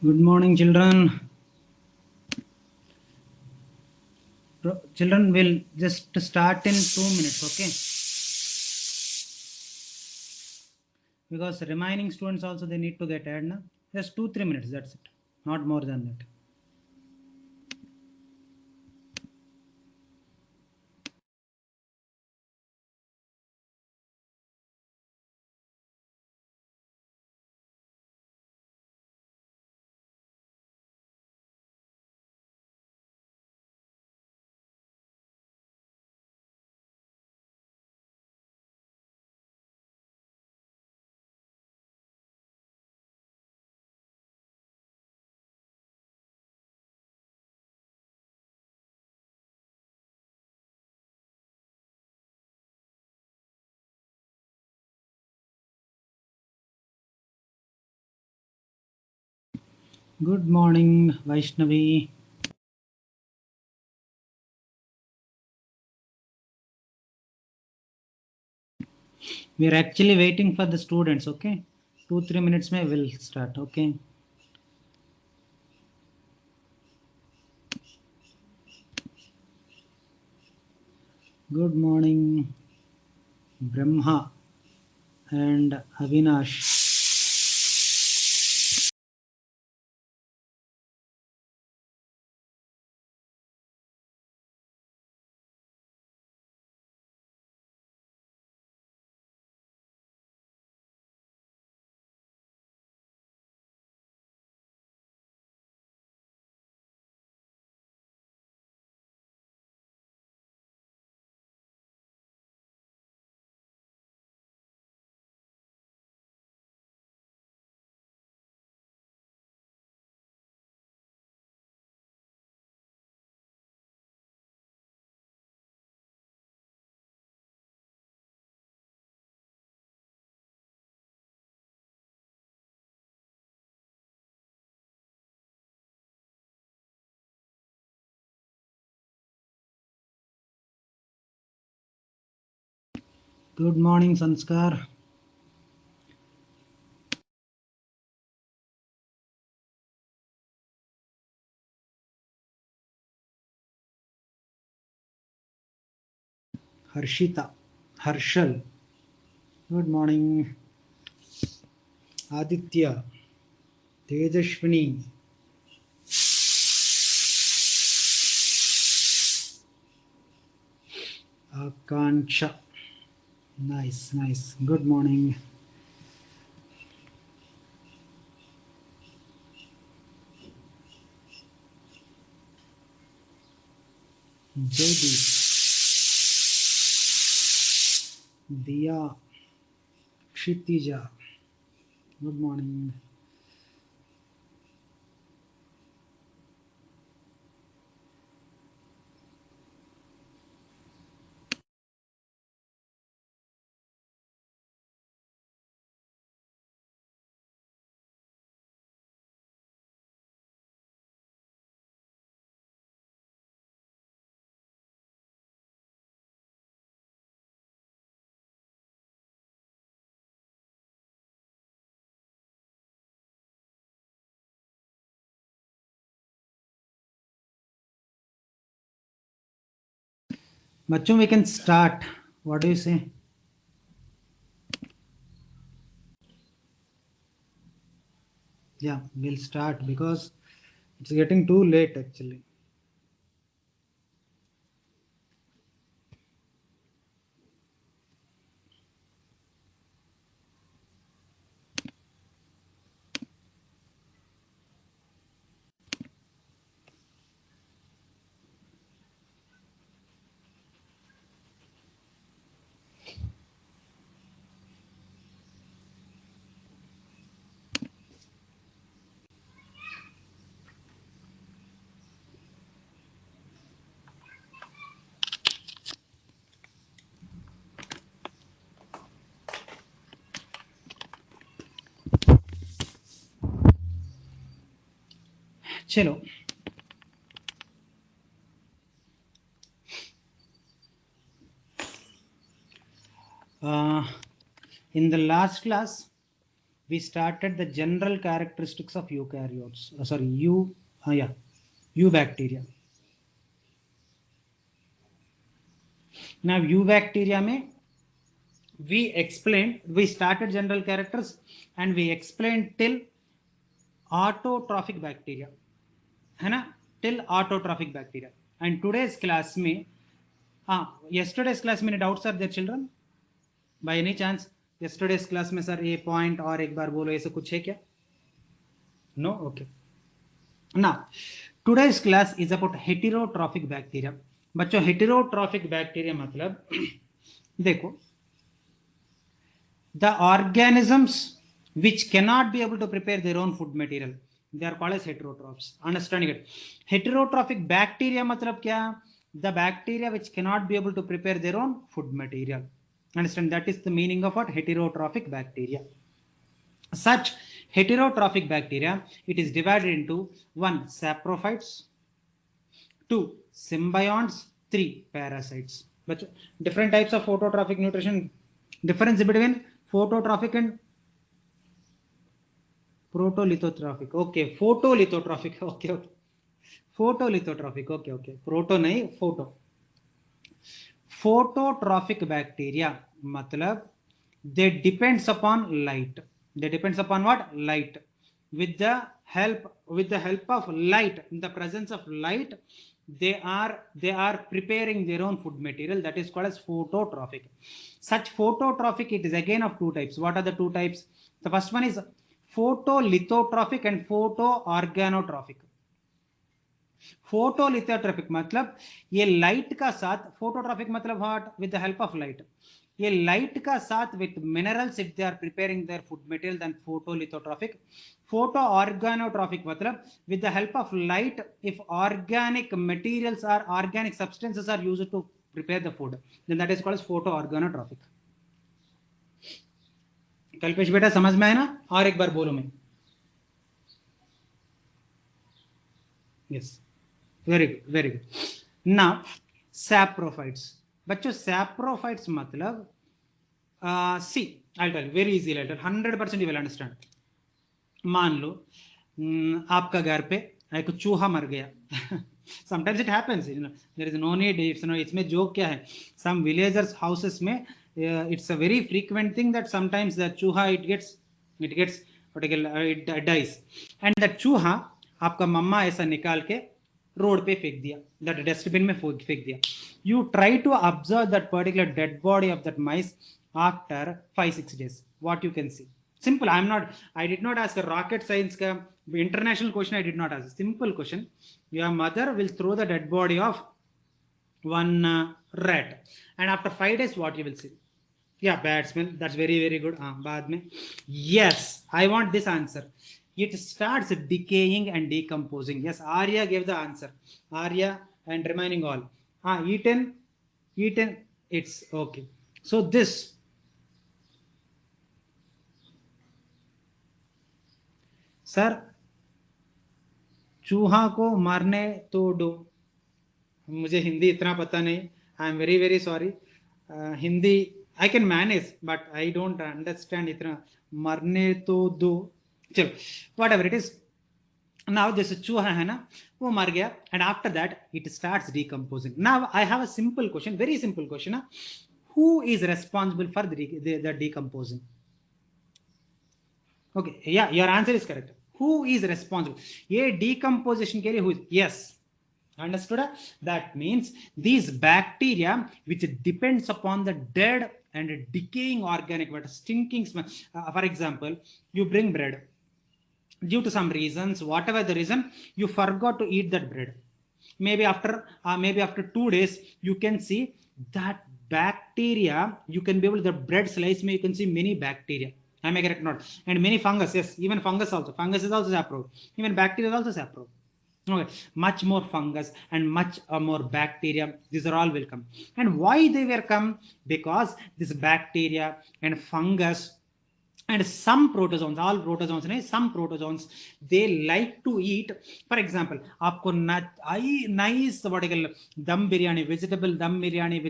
Good morning, children. Children will just start in 2 minutes, okay? Because remaining students also they need to get added. Na? Just 2-3 minutes. That's it. Not more than that. Good morning, Vaishnavi. We are actually waiting for the students, okay? 2-3 minutes may will start, okay? Good morning, Brahma and Avinash. Good morning, Sanskar. Harshita. Harshal. Good morning, Aditya. Tejashwini. Akanksha. Nice, nice. Good morning. Jaydeep, Diya, Kshitija. Good morning. Bachon, we can start. What do you say? Yeah, we'll start because it's getting too late actually. Chalo. Uh, in the last class, we started the general characteristics of eukaryotes. Eubacteria. Now eubacteria में we started general characters and we explained till autotrophic bacteria, है ना, till autotrophic bacteria. And today's class में yesterday's class में doubts are there children by any chance? Yesterday's class में sir ये point और एक बार बोलो, ऐसा कुछ है क्या? No? Okay. Now today's class is about heterotrophic bacteria. बच्चों heterotrophic bacteria मतलब देखो, the organisms which cannot be able to prepare their own food material, they are called as heterotrophs. Understanding it? Heterotrophic bacteria matlab kya? The bacteria which cannot be able to prepare their own food material. Understand? That is the meaning of what? Heterotrophic bacteria. Such heterotrophic bacteria, it is divided into 1. Saprophytes, 2. Symbionts, 3. Parasites. But different types of phototrophic nutrition. Difference between phototrophic and protolithotrophic. Okay, photolithotrophic. Okay. Photolithotrophic. Okay. Proto nahi, photo. Phototrophic bacteria matlab they depends upon light. They depends upon what? Light. With the help of light, in the presence of light, they are preparing their own food material. That is called as phototrophic. Such phototrophic, it is again of two types. What are the two types? The first one is photolithotrophic and photoorganotrophic. Photolithotrophic मतलब ये light का साथ, phototrophic मतलब what? With the help of light. ये light का साथ with minerals, if they are preparing their food material, then photolithotrophic. Photoorganotrophic मतलब with the help of light, if organic materials or organic substances are used to prepare the food, then that is called as photoorganotrophic. Kalpesh बेटा समझ में आया ना? और एक बार बोलो मैं. Yes, very good. Now saprophytes. बच्चों saprophytes मतलब see, I'll tell you very easy. 100% you will understand. मान लो आपका घर पे एक चूहा मर गया. Sometimes it happens, there is no need. इसमें जोक क्या है? Some villagers houses में it's a very frequent thing that sometimes the चूहा it gets it dies, and that चूहा आपका मम्मा ऐसा निकाल के रोड पे फेंक दिया, that डस्टबिन में फेंक दिया. You try to observe that particular dead body of that mice after 5-6 days. What you can see? Simple. I did not ask a rocket science ka international question. I did not ask. Simple question. Your mother will throw the dead body of one rat, and after 5 days, what you will see? Yeah, bad smell. That's very good. Baad mein. Yes, I want this answer. It starts decaying and decomposing. Yes, Arya gave the answer. Arya and remaining all. Eaten. It's okay. So this. Sir चूहा को मारने तो दो. मुझे हिंदी इतना पता नहीं. I am very sorry. Hindi I can manage but I don't understand इतना. मरने तो दो. चलो whatever it is. Now this चूहा है ना, वो मर गया, and after that it starts decomposing. Now I have a simple question, very simple question. Who is responsible for the decomposing? Okay, yeah your answer is correct. Who is responsible? ये decomposition के लिए who is? Yes, understood? That means these bacteria which depends upon the dead and decaying organic matter, stinking smell. For example, you bring bread. Due to some reasons, whatever the reason, you forgot to eat that bread. Maybe after 2 days, you can see that bacteria. You can be able, the bread slice में you can see many bacteria. Am I correct? Not. And many fungus. Yes, even fungus also. Fungus is also saprophyte. Even bacteria is also saprophyte. Okay, much more fungus and much more bacteria. These are all will come. And why they were come? Because this bacteria and fungus And some protozoans, all protozoans नहीं, some protozoans, they like to eat. For example, आपको nice what I dum biryani, vegetable dum biryani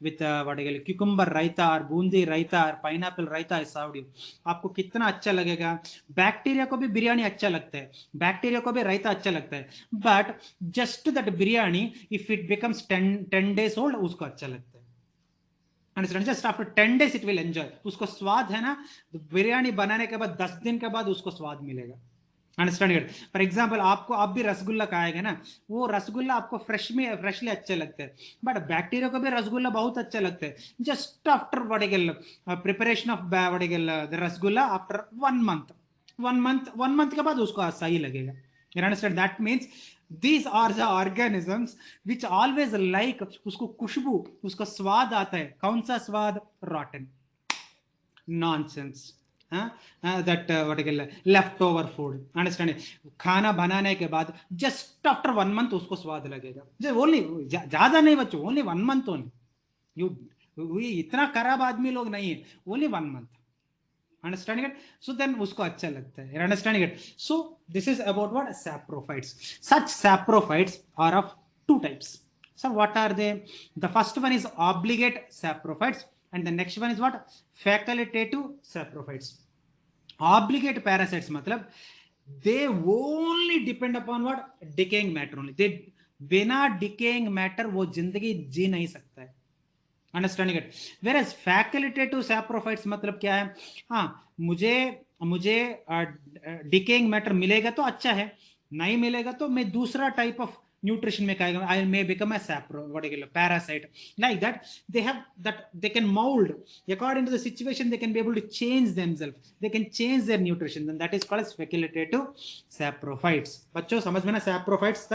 with what I cucumber raita or bundi raita or pineapple raita is served you. आपको कितना अच्छा लगेगा. Bacteria को भी बिरयानी अच्छा लगता है, बैक्टीरिया को भी रायता अच्छा लगता है, but just that biryani if it becomes 10 days old उसको अच्छा लगता है. Understand, just after 10 days it will enjoy. उसको स्वाद है ना, बिरयानी बनाने के बाद 10 दिन के बाद उसको स्वाद मिलेगा. अंडरस्टैंड. फॉर एग्जांपल आपको आप भी रसगुल्ला खाएंगे ना, वो रसगुल्ला आपको फ्रेशली अच्छे लगते हैं, बट बैक्टीरिया को भी रसगुल्ला बहुत अच्छा लगता है. Just after what preparation of what the rasgulla after 1 month के बाद उसको सही लगेगा. You understand? That means these are the organisms which always like उसको खुशबू, उसको स्वाद आता है. कौन सा स्वाद? Rotten, nonsense, that what leftover food. Understand? खाना बनाने के बाद just after 1 month उसको स्वाद लगेगा. Only ज्यादा नहीं बच्चों, only 1 month only. इतना खराब आदमी लोग नहीं है, only 1 month. Understanding it? So then उसको अच्छा लगता है. Understanding it? So this is about what? Saprophytes. Such saprophytes are of 2 types. So what are they? The first one is obligate saprophytes and the next one is what? Facultative saprophytes. Obligate parasites मतलब they only depend upon what? Decaying matter only. They बिना decaying matter वो जिंदगी जी नहीं सकता है. Understanding it. Whereas facultative saprophytes मतलब क्या है? हाँ, मुझे डिकेइंग मैटर मिलेगा तो अच्छा है, नहीं मिलेगा तो मैं दूसरा टाइप ऑफ न्यूट्रिशन में खाएगा. I may become a parasite. Like that they have that they can mould according to the situation. They can be able to change themselves. They can change their nutrition. Then that is called as facultative saprophytes. बच्चों समझ में ना saprophytes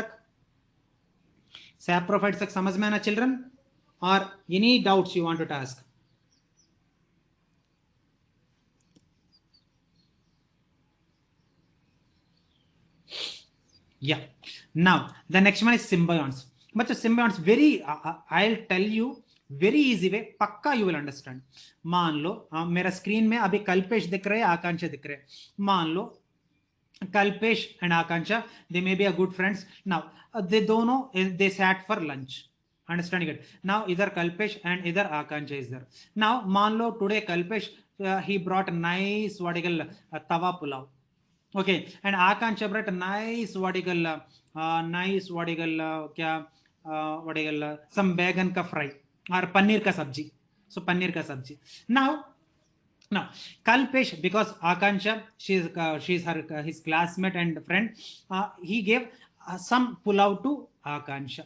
तक समझ में आना children? Or any doubts you wanted to ask? Yeah. Now the next one is symbionts. But the symbionts very I'll tell you very easy way, पक्का you will understand. मान लो मेरा स्क्रीन में अभी कल्पेश दिख रहे हैं, आकांक्षा दिख रहे हैं. मान लो Kalpesh and Akanksha, they may be a good friends. Now they दोनों they sat for lunch. Understanding it? Now either Kalpesh and either Akansha is there. Now मान लो today Kalpesh he brought a nice what you call tawa pulao. Okay, and Akansha brought a nice what you call क्या what you call some बैगन का fry और पनीर का सब्जी. So paneer का सब्जी. Now Kalpesh, because Akansha she's his classmate and friend, he gave some pulao to Akansha.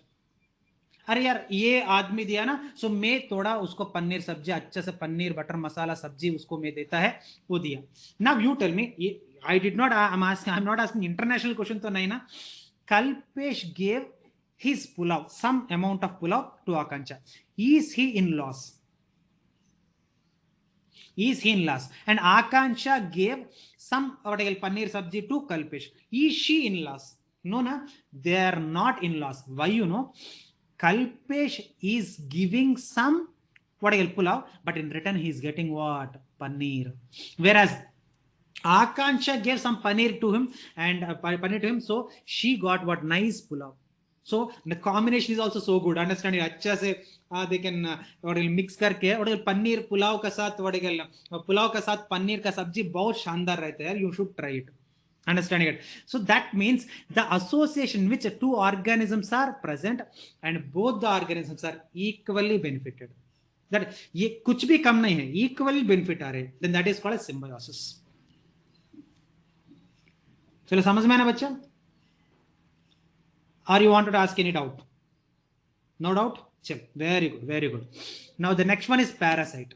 अरे यार ये आदमी दिया ना, सो मैं थोड़ा उसको पनीर सब्जी, अच्छा से पनीर बटर मसाला सब्जी उसको मैं देता है, वो दिया. Now you tell me, I did not I am not asking international question तो नहीं ना. Kalpesh gave his pulao, some amount of pulao to Akanksha. Is he in loss? Is he in loss? And Akansha gave some paneer sabji to Kalpesh. Is she in loss? No, na, they are not in loss. Why? You know, Kalpesh is giving some pulao, but in return he is getting what? Paneer. Whereas Akansha gave some paneer to him and so she got what? Nice pulao. So the combination is also so good. Understanding अच्छा से they can mix करके और पनीर पुलाव का साथ पुलाव का साथ पनीर का सब्जी बहुत शानदार रहता है. You should try it. Understanding it? So that means the association which 2 organisms are present and both the organisms are equally benefited. That ये कुछ भी कम नहीं है, equally benefit आ रहे, then that is called as symbiosis. चलो समझ में आना बच्चा? Or you wanted to ask any doubt? No doubt? चल, very good, very good. Now the next one is parasite.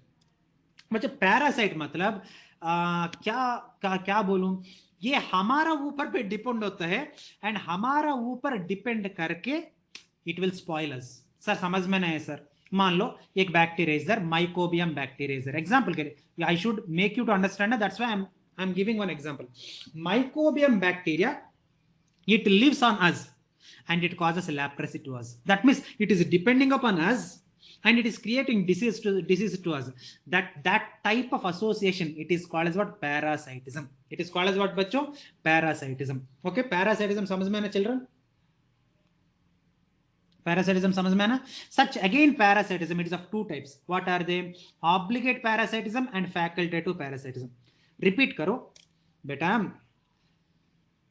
बच्चा parasite मतलब क्या बोलूं, ये हमारा ऊपर पे डिपेंड होता है एंड हमारा ऊपर डिपेंड करके it will spoil us. Sir समझ में नहीं है सर. मान लो एक bacteria is there, mycobium bacteria is there. Example के लिए I should make you to understand, that's why I am giving one example. Mycobium bacteria, it lives on us and it causes leprosy to us. That means it is depending upon us and it is creating disease to us. That type of association, it is called as what? Parasitism. It is called as what, बच्चों? Parasitism. Okay, parasitism समझ में आना children? Parasitism समझ में आना? Such again parasitism, it is of two types. What are they? Obligate parasitism and facultative parasitism. Repeat करो बेटा.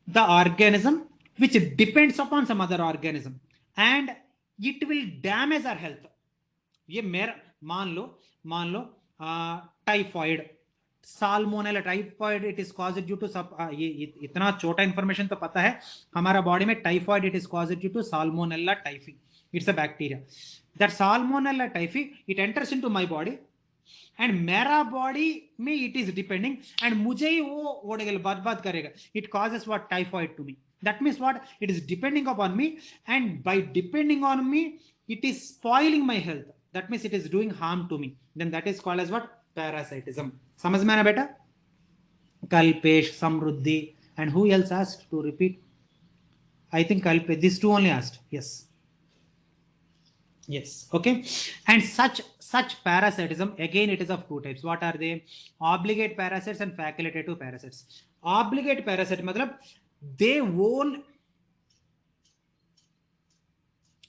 The organism which depends upon some other organism and it will damage our health. ये मेरा मान लो typhoid, salmonella typhoid, it is caused due to सब, ये इतना छोटा इंफॉर्मेशन तो पता है हमारा बॉडी में. Typhoid it is caused due to salmonella typhi. It's a bacteria. That salmonella typhi it enters into my body and मेरा बॉडी में इट इज डिपेंडिंग एंड मुझे ही वो बर्बाद करेगा. It causes what? Typhoid to me. That means what? It is depending upon me and by depending on me it is spoiling my health. That means it is doing harm to me. Then that is called as what? Parasitism. समझ में आना बेटा? Kalpesh, Samruddhi, and who else asked to repeat? I think Kalpesh. These two only asked. Yes. Yes. Okay. And such parasitism, again it is of two types. What are they? Obligate parasites and facultative parasites. Obligate parasite मतलब they own.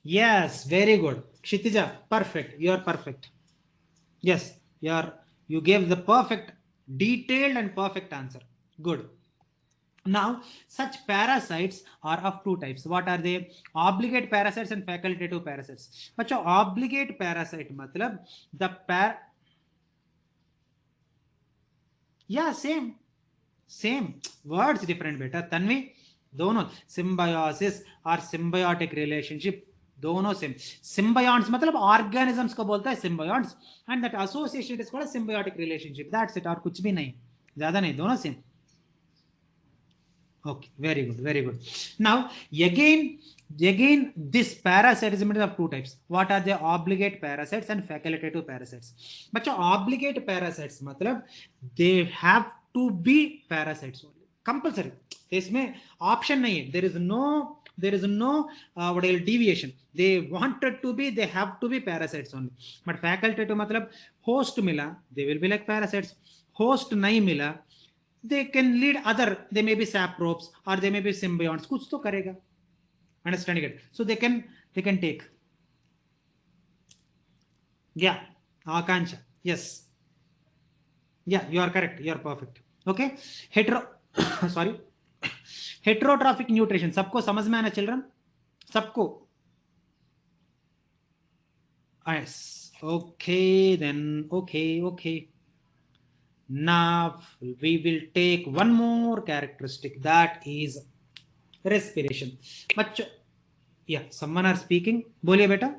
Yes, very good. Kshitija, perfect. You are perfect. Yes, you gave the perfect, detailed and perfect answer. Good. Now, such parasites are of two types. What are they? Obligate parasites and facultative parasites. बच्चों, obligate parasite मतलब yeah, same words different बेटा. तन्वी, दोनों symbiosis और symbiotic relationship दोनों same. Symbionts मतलब organisms को बोलता है symbionts and that association is called symbiotic relationship. That's it. और कुछ भी नहीं, ज्यादा नहीं, दोनों same. Okay, very good, very good. Now again this parasitism is of two types. What are the? Obligate parasites and facultative parasites. बच्चों, obligate parasites मतलब they have to be parasites only, compulsory. इसमें option नहीं है. there is no what else deviation. They wanted to be, they have to be parasites only. But facultative मतलब host मिला, they will be like parasites. Host नहीं मिला, they can lead other, they may be saprobes or they may be symbionts. कुछ तो करेगा. Understanding it? So they can take. Yeah, Akansha. Yes. Yeah, you are correct. You are perfect. Okay. Sorry. Heterotrophic nutrition सबको समझ में आना children? सबको? yes. Okay, then okay. Now we will take one more characteristic, that is respiration. बच्चों, yeah, someone are speaking. बोलिए बेटा.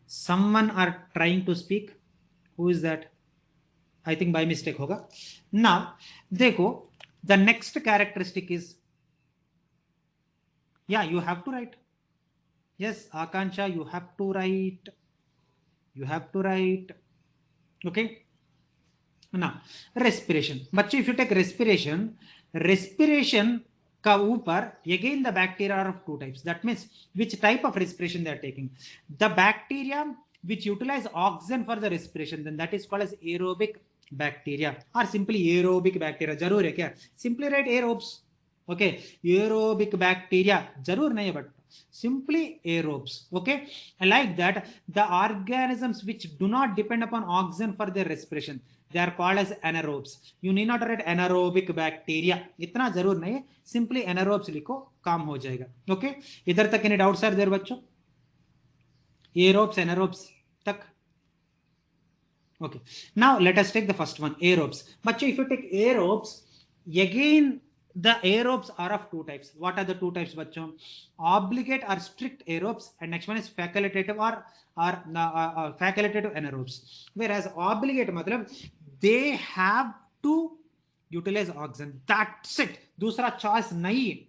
Someone are trying to speak. Who is that? I think by mistake होगा. Now देखो, the next characteristic is, yeah, you have to write. Yes, Akansha, you have to write. Okay. Now respiration. बच्चे, if you take respiration का ऊपर again the bacteria are of two types. That means which type of respiration they are taking. The bacteria which utilize oxygen for the respiration, then that is called as aerobic bacteria or simply aerobic bacteria. जरूर है क्या? Simply write aerobes. Okay, aerobic bacteria जरूर नहीं है, but simply aerobes. Okay, like that the organisms which do not depend upon oxygen for their respiration, they are called as anaerobes. You need not write anaerobic bacteria, इतना जरूर नहीं है. Simply anaerobes लिखो, काम हो जाएगा. Okay, इधर तक any doubts are there बच्चों? Aerobes, anaerobes तक? Okay, now let us take the first one, aerobes. But if you take aerobes, again the aerobes are of two types. What are the two types, bachcho? Obligate or strict aerobes, and next one is facultative or facultative anaerobes. Whereas obligate matlab they have to utilize oxygen. That's it. दूसरा choice नहीं है.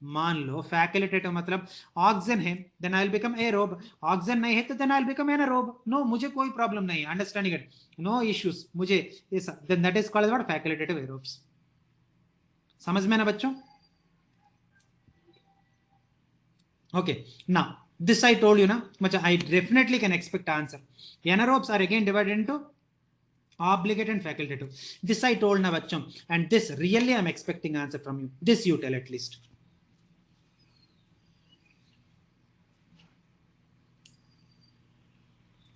मान लो facultative मतलब oxygen है, then I will become aerobe. Oxygen नहीं है तो then I will become anaerobe. No, मुझे कोई प्रॉब्लम नहीं है. Understanding it? नो इश्यूज मुझे. Then that is called what? Facultative aerobes. समझ में ना बच्चों? Okay, now This I told you na, much I definitely can expect answer. Anaerobes are again divided into obligate and facultative. This I told na bachchon, and this really I'm expecting answer from you. This you tell at least.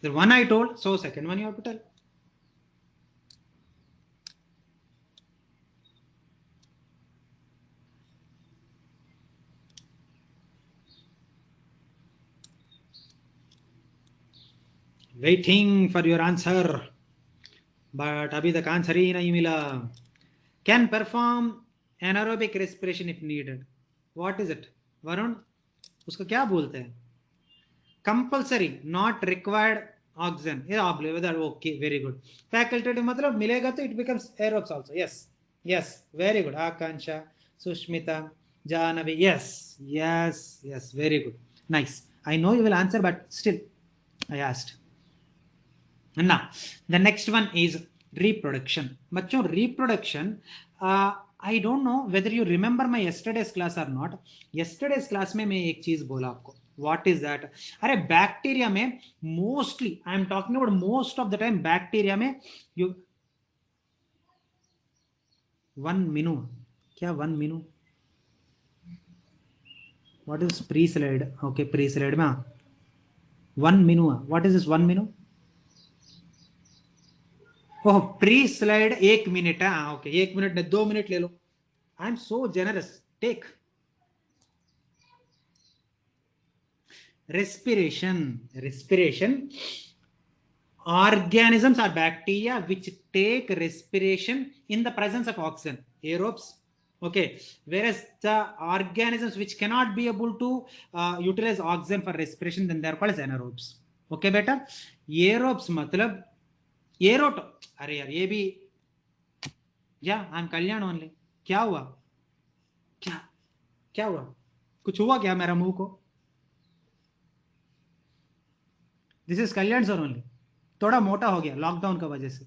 The one I told, so second one you have to tell. Waiting for your answer, but abhi tak answer hi nahi mila. Can perform anaerobic respiration if needed. What is it, Varun? उसको क्या बोलते हैं? Compulsory, not required oxygen. Yeah, okay, very good. Facultative मतलब मिलेगा तो it becomes aerobes also. Yes, yes, very good. Akansha, Sushmita, Janavi. Yes, yes, yes, very good. Nice. I know you will answer, but still, I asked. Now, the next one is reproduction. बच्चों reproduction, I don't know whether you remember my yesterday's class or not. Yesterday's class में मैं एक चीज बोला आपको. What is that? अरे bacteria में mostly, I am talking about most of the time, bacteria में you 1 minu. क्या 1 minu? What is pre-slide? Okay, pre-slide में 1 minu. What is this 1 minu? Oh pre slide 1 minute है. Okay 1 minute नहीं 2 minute ले लो. I am so generous. Take respiration. Organisms are bacteria which take respiration in the presence of oxygen, aerobes. Okay, whereas the organisms which cannot be able to utilize oxygen for respiration, then they are called as anaerobes. Okay beta, aerobes मतलब एरोट. अरे यार ये भी या I am Kalyan only. क्या हुआ? क्या हुआ? कुछ हुआ क्या मेरा मुंह को? This is Kalyan sir only. थोड़ा मोटा हो गया लॉकडाउन का वजह से.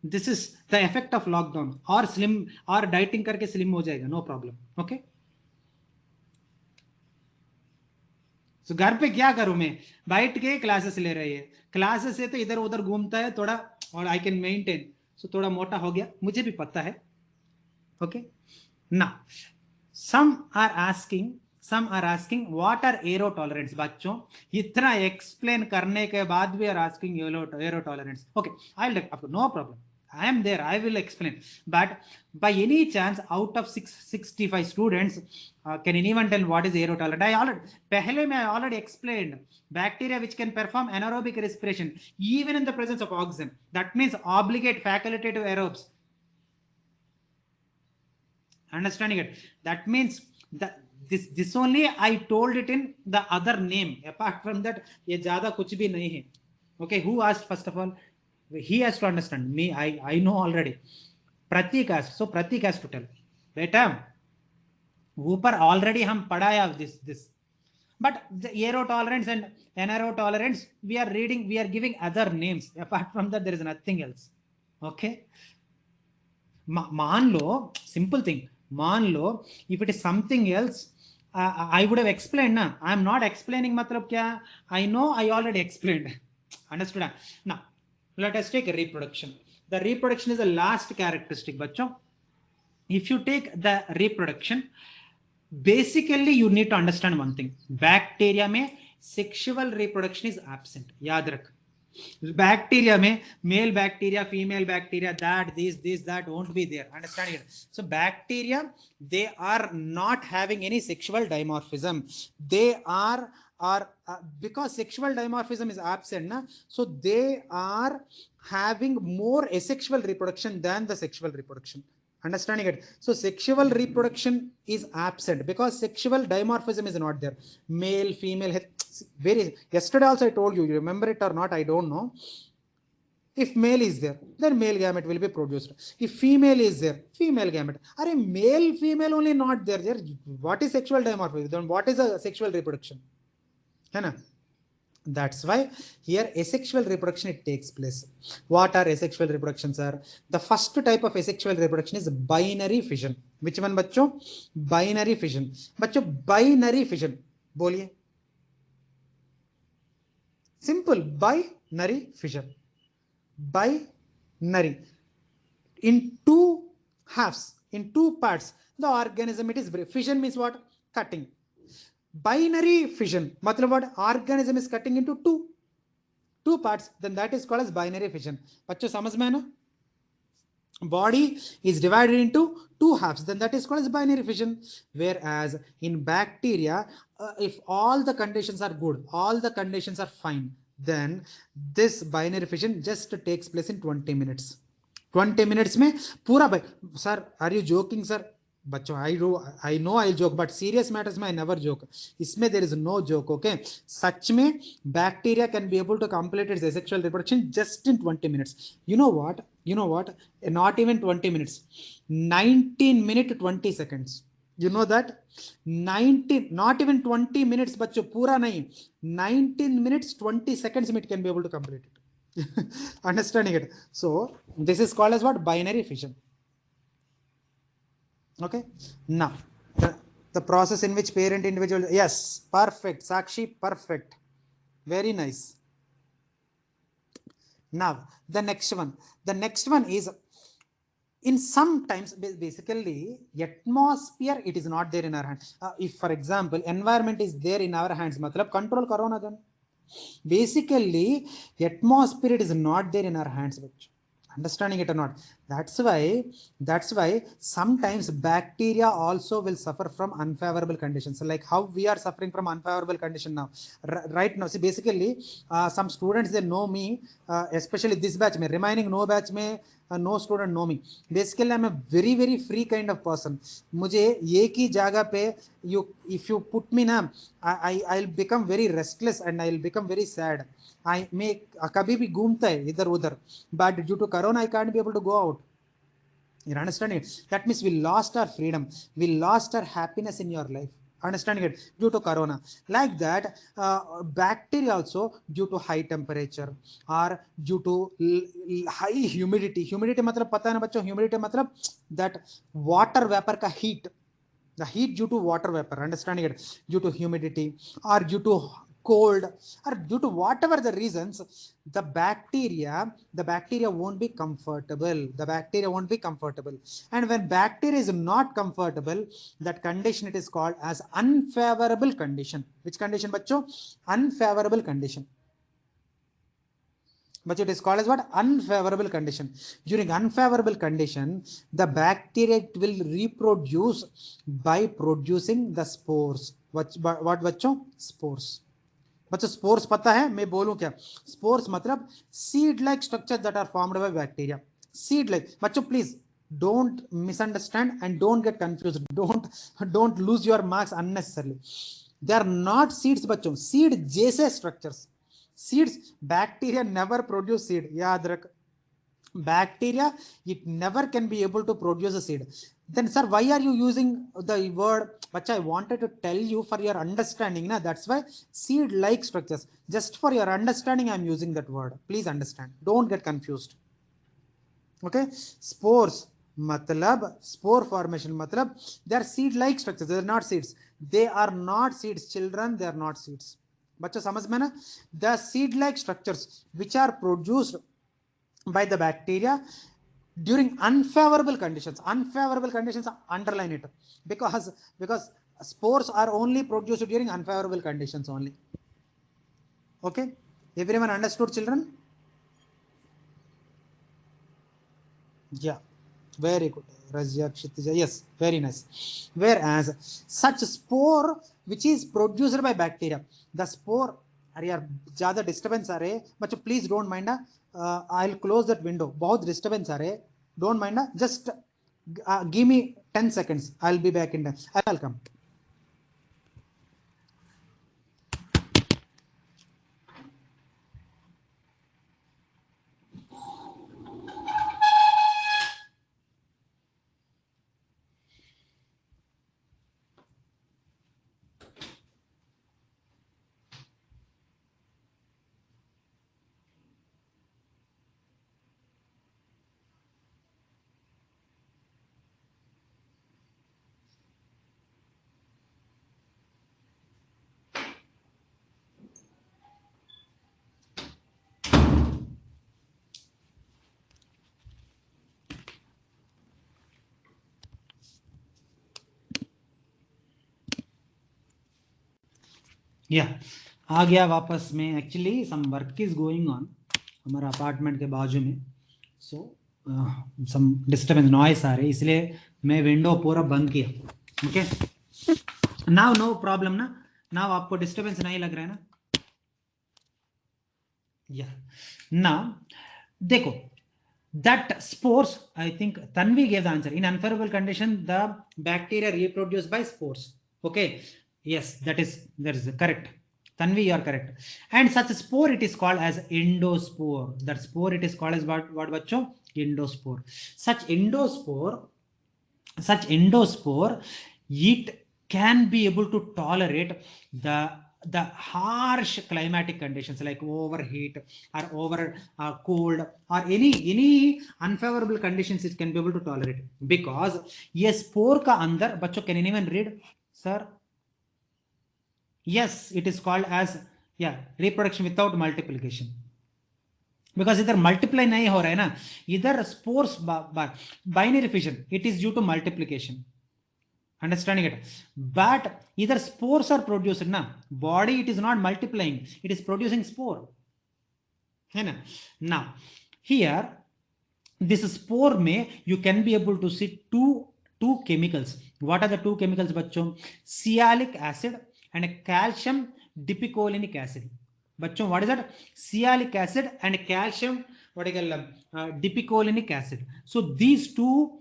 This is the effect of lockdown. और स्लिम और डाइटिंग करके स्लिम हो जाएगा, नो प्रॉब्लम. ओके, तो घर पे क्या करूं मैं? बैठ के क्लासेस ले रही है. क्लासेस से तो इधर उधर घूमता है थोड़ा, और आई कैन मेंटेन. सो थोड़ा मोटा हो गया, मुझे भी पता है. ओके, ना some are asking what are aero tolerance. बच्चों इतना एक्सप्लेन करने के बाद भी are asking aero tolerance. Okay, I will, no problem. I am there, I will explain. But by any chance, out of 665 students, can anyone tell what is aerotolerant? I already explained. Bacteria which can perform anaerobic respiration even in the presence of oxygen. That means obligate facultative aerobes. Understanding it? That means that this only I told it in the other name. Apart from that, ये ज़्यादा कुछ भी नहीं है. Okay, who asked first of all? He has to understand. Me, I know already. Pratik asked, so Pratik has to tell. बेटा ऊपर already हम पढ़ाया this. But the aero tolerance and anaero tolerance, we are reading, we are giving other names. Apart from that, there is nothing else. Okay. मान लो, simple thing. मान लो, if it is something else, I would have explained. ना, I am not explaining. मतलब क्या? I know I already explained. Understood? Now. Let us take a reproduction. The reproduction is the last characteristic, bachcho. If you take the reproduction, basically you need to understand one thing. Bacteria में sexual reproduction is absent. याद रख. Bacteria में male bacteria, female bacteria, that this that won't be there. Understand it? So bacteria, they are not having any sexual dimorphism. They are because sexual dimorphism is absent, na? So they are having more asexual reproduction than the sexual reproduction. Understanding it? So sexual reproduction is absent because sexual dimorphism is not there. Male, female, yesterday also I told you, you remember it or not, I don't know. If male is there, then male gamete will be produced. If female is there, female gamete. Are male, female only not there. What is sexual dimorphism? Then what is a sexual reproduction? That's why here asexual reproduction it takes place. What are asexual reproductions? Are the first type of asexual reproduction is binary fission. Which one, bachcho? Binary fission. Bachcho, binary fission. बोलिए, simple, binary fission, binary, in two halves, in two parts, the organism it is fission means what? Cutting. Binary fission matlab what? Organism is cutting into two parts, then that is called as binary fission. बच्चों समझ में है ना? Body is divided into two halves, then that is called as binary fission. Whereas in bacteria, if all the conditions are good, all the conditions are fine, then this binary fission just takes place in 20 minutes. 20 minutes में पूरा sir, are you joking sir? बच्चों, I know I joke, but serious matters में I never joke. इसमें there is no joke. Okay, सच में bacteria can be able to complete its sexual reproduction just in 20 minutes. You know what, not even 20 minutes, 19 minute 20 seconds. You know that? 19, not even 20 minutes बच्चों, पूरा नहीं, 19 minutes 20 seconds में it can be able to complete it. Understanding it? So this is called as what? Binary fission. Okay, now the process in which parent individual, yes, perfect Sakshi, perfect, very nice. Now the next one is, in sometimes basically atmosphere it is not there in our hands. If for example environment is there in our hands, matlab control karo na. Then basically atmosphere it is not there in our hands. Understanding it or not? That's why sometimes bacteria also will suffer from unfavorable conditions, like how we are suffering from unfavorable condition now. Right now, see, basically some students they know me, especially this batch mein, remaining no batch mein no student know me. Basically I'm a very very free kind of person. मुझे एक ही जगह पे if you put me na, I'll become very restless and I'll become very sad. I may कभी भी घूमता है इधर उधर, but due to corona I can't be able to go out. You're understanding it? That means we lost our freedom, we lost our happiness in your life. Understanding it? Due to corona. Like that, bacteria also, due to high temperature or due to high humidity matlab pata hai na bachcho, humidity matlab that water vapor ka heat, the heat due to water vapor. Understanding it? Due to humidity or due to cold or due to whatever the reasons, the bacteria won't be comfortable. And when bacteria is not comfortable, that condition it is called as unfavorable condition. Which condition bachcho? Unfavorable condition. But it is called as what? Unfavorable condition. During unfavorable condition, the bacteria will reproduce by producing the spores. What बच्चों? Spores. बच्चों spores पता है मैं बोलूं क्या? Spores मतलब seed like structure that are formed by bacteria. Seed like. बच्चों please don't misunderstand and don't get confused. Don't lose your marks unnecessarily. They are not seeds बच्चों. सीड जैसे structures. Seeds, bacteria never produce seed. याद रख, bacteria it never can be able to produce a seed. Then sir, why are you using the word? But I wanted to tell you for your understanding na, that's why seed like structures, just for your understanding I'm using that word. Please understand, don't get confused. Okay, spores matlab spore formation matlab they are seed like structures, they are not seeds. They are not seeds children, they are not seeds. बच्चों समझ में ना? The seed like structures which are produced by the bacteria during unfavorable conditions. Unfavorable conditions, underline it, because spores are only produced during unfavorable conditions only. Okay, everyone understood children? Yeah, very good. Razia, Kshitija, yes, very nice. Whereas such spore which is produced by bacteria, the spore, अरे यार ज्यादा disturbance आ रहे बच्चों, please don't mind. I will close that window, बहुत disturbance आ रहे, don't mind. Just give me 10 seconds, I will be back in time. I will come. या आ गया वापस में. Actually some work is going on हमारा अपार्टमेंट के बाजू में, सो सम डिस्टर्बेंस नॉइस आ रही, इसलिए मैं विंडो पूरा बंद किया. ओके, नाउ नो प्रॉब्लम ना, नाउ आपको डिस्टर्बेंस नहीं लग रहा है ना. या नाउ देखो, that spores, I think Tanvi gave the answer. In unfavorable condition, the bacteria reproduce by spores. Okay, yes, that is correct. Tanvi, you are correct. And such spore it is called as endospore. That spore it is called as what bachcho? Endospore. Such endospore, it can be able to tolerate the harsh climatic conditions like overheat or over cold or any unfavorable conditions. It can be able to tolerate because ये spore का अंदर बच्चों, can anyone read sir? Yes, it is called as reproduction without multiplication. Because इधर multiply नहीं हो रहा है ना, इधर spores binary fission, it is due to multiplication. Understanding it? But either spores are produced na, body it is not multiplying, it is producing spore, है ना. Now here this spore में you can be able to see two chemicals. What are the two chemicals बच्चों? Sialic acid and calcium dipicolinic acid. बच्चों, what is that? Sialic acid and calcium what I call dipicolinic acid. So these two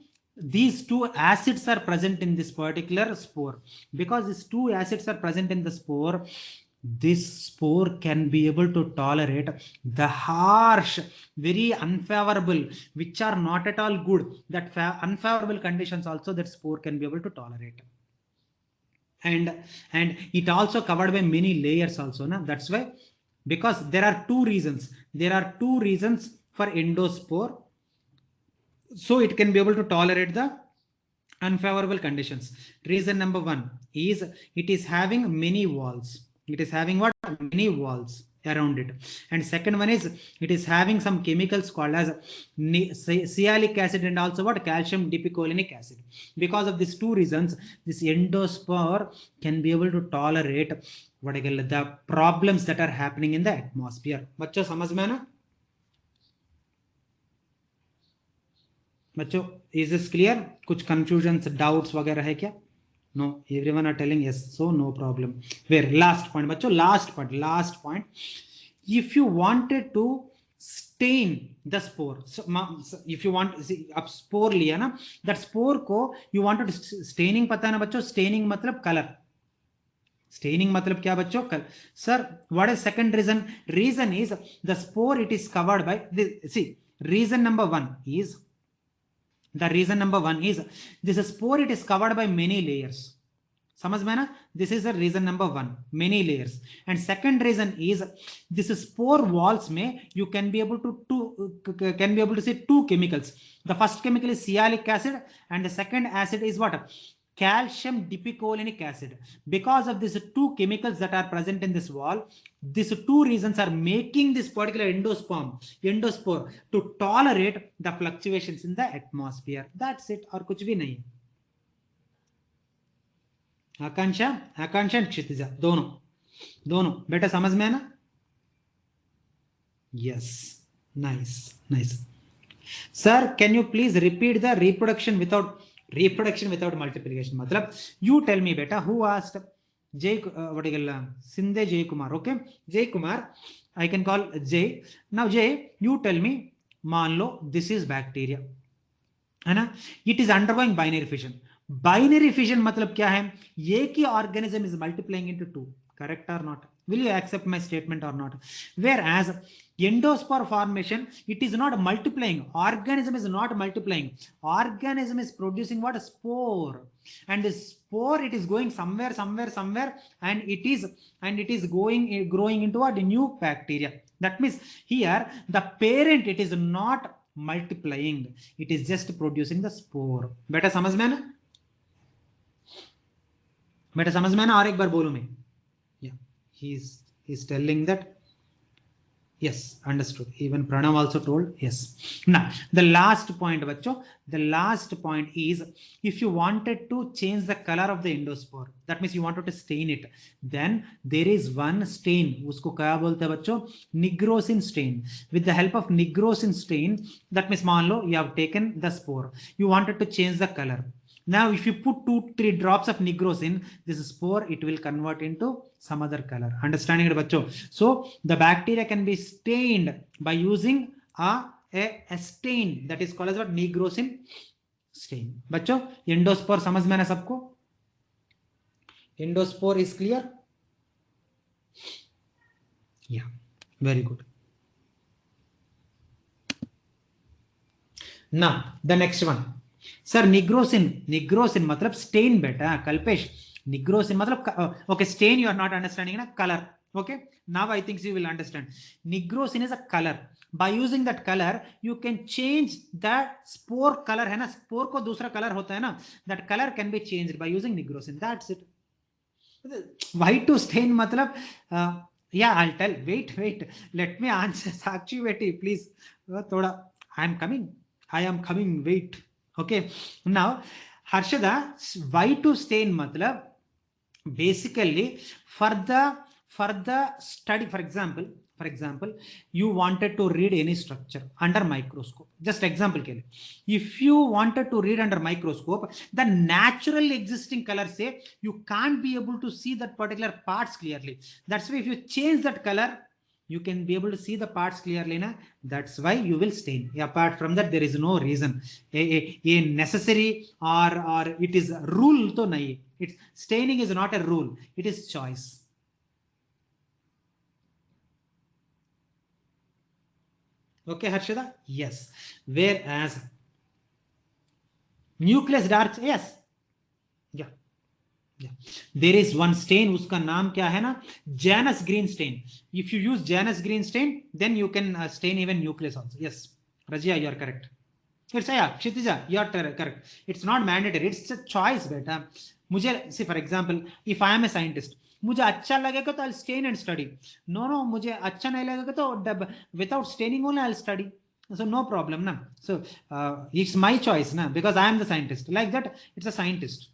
acids are present in this particular spore. Because these two acids are present in the spore, this spore can be able to tolerate the harsh, very unfavorable, which are not at all good, that unfavorable conditions also that spore can be able to tolerate. And it also covered by many layers also na. That's why, because there are two reasons for endospore, so it can be able to tolerate the unfavorable conditions. Reason number one is it is having many walls. It is having what? Many walls around it. And second one is it is having some chemicals called as sialic acid and also what? Calcium dipicolinic acid. Because of these two reasons, this endospore can be able to tolerate what I call the problems that are happening in the atmosphere. बच्चों समझ में ना? बच्चों, is this clear? कुछ confusion doubts वगैरह है क्या? No, everyone are telling yes, so no problem. Where last point बच्चों, last point. If you wanted to stain the spore, if you want, अब स्पोर लिया ना, दैट स्पोर को you wanted staining, पता है ना बच्चों, स्टेनिंग मतलब कलर. स्टेनिंग मतलब क्या बच्चों? Colour. Sir what is second reason? Reason is the spore it is covered by, see reason number one is, the reason number one is this spore it is covered by many layers. समझ में ना? This is the reason number one, many layers. And second reason is this spore walls में you can be able to see two chemicals. The first chemical is sialic acid and the second acid is what? Calcium dipicolinic acid. Because of these two chemicals that are present in this wall, these two reasons are making this particular endospore to tolerate the fluctuations in the atmosphere. That's it, और कुछ भी नहीं. आकांक्षा क्षितिजा दोनों बेटा समझ में है ना? Yes, nice. Sir can you please repeat the reproduction without multiplication? मतलब यू टेल मी बेटा, who asked? Sindhe Jay Kumar. Okay, Jay Kumar, I can call Jay. Now Jay, you tell me, मान लो दिस इज बैक्टीरिया, है ना, it is undergoing binary fission. Binary fission मतलब क्या है? एक ही organism is multiplying into two. Correct or not? Will you accept my statement or not? Whereas endospore formation, it is not multiplying. Organism is not multiplying. Organism is producing what? Spore. And the spore, it is going somewhere, and it is growing into what? New bacteria. That means here the parent, it is not multiplying. It is just producing the spore. बेटा समझ में ना? बेटा समझ में ना? और एक बार बोलूं मैं. He's telling that Yes, understood. Even Pranav also told yes. Now, the last point, bachcho, the last point is if you wanted to change the color of the endospore, that means you wanted to stain it, then there is one stain. Usko kya bolte hai bachcho? Nigrosin stain. With the help of nigrosin stain, that means मान लो you have taken the spore. You wanted to change the color. Now, if you put 2-3 drops of nigrosin, this spore, it will convert into some other color. Understanding it, bachcho? So the bacteria can be stained by using a stain that is called as what? Nigrosin stain. बच्चों endospore समझ में ना सबको? Endospore is clear? Yeah, very good. Now the next one. Sir nigrosin मतलब stain बेटा कल्पेश निग्रोसिन मतलब okay stain you are not understanding na color okay now I think you will understand nigrosin is a color by using that color you can change that spore color है ना spore को दूसरा color होता है ना that color can be changed by using nigrosin that's it why to stain मतलब yeah I'll tell wait let me answer Sakshi beti please थोड़ा I am coming wait okay now Harshada why to stain matlab basically for the study for example you wanted to read any structure under microscope just example ke liye if you wanted to read under microscope the naturally existing color say you can't be able to see that particular parts clearly that's why if you change that color you can be able to see the parts clearly na that's why you will stain apart from that there is no reason a necessary or it is rule to nahi it's staining is not a rule it is choice okay Harshada yes whereas nucleus dark yes yeah there is one stain uska naam kya hai na Janus green stain if you use Janus green stain then you can stain even nucleus also yes Rajia you are correct it's yeah Kshitija you are correct it's not mandatory it's a choice beta mujhe see for example if I am a scientist मुझे अच्छा लगेगा तो I'll stain and study no मुझे अच्छा नहीं लगेगा तो without staining only I'll study so no problem na so it's my choice na because I am the scientist like that it's a scientist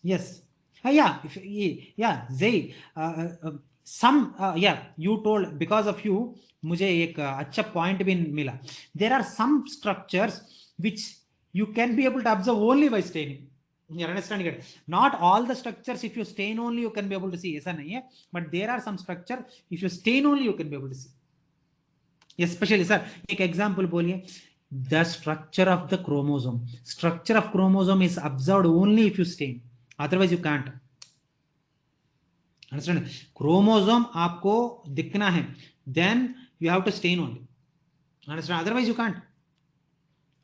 yes yeah Zay some yeah you told because of you मुझे एक अच्छा point भी मिला there are some structures which you can be able to observe only by staining you're understanding it not all the structures if you stain only you can be able to see ऐसा नहीं है but there are some structure if you stain only you can be able to see especially sir एक example बोलिए the structure of the chromosome is observed only if you stain otherwise you can't understand chromosome आपको दिखना है then you have to stain only understand otherwise you can't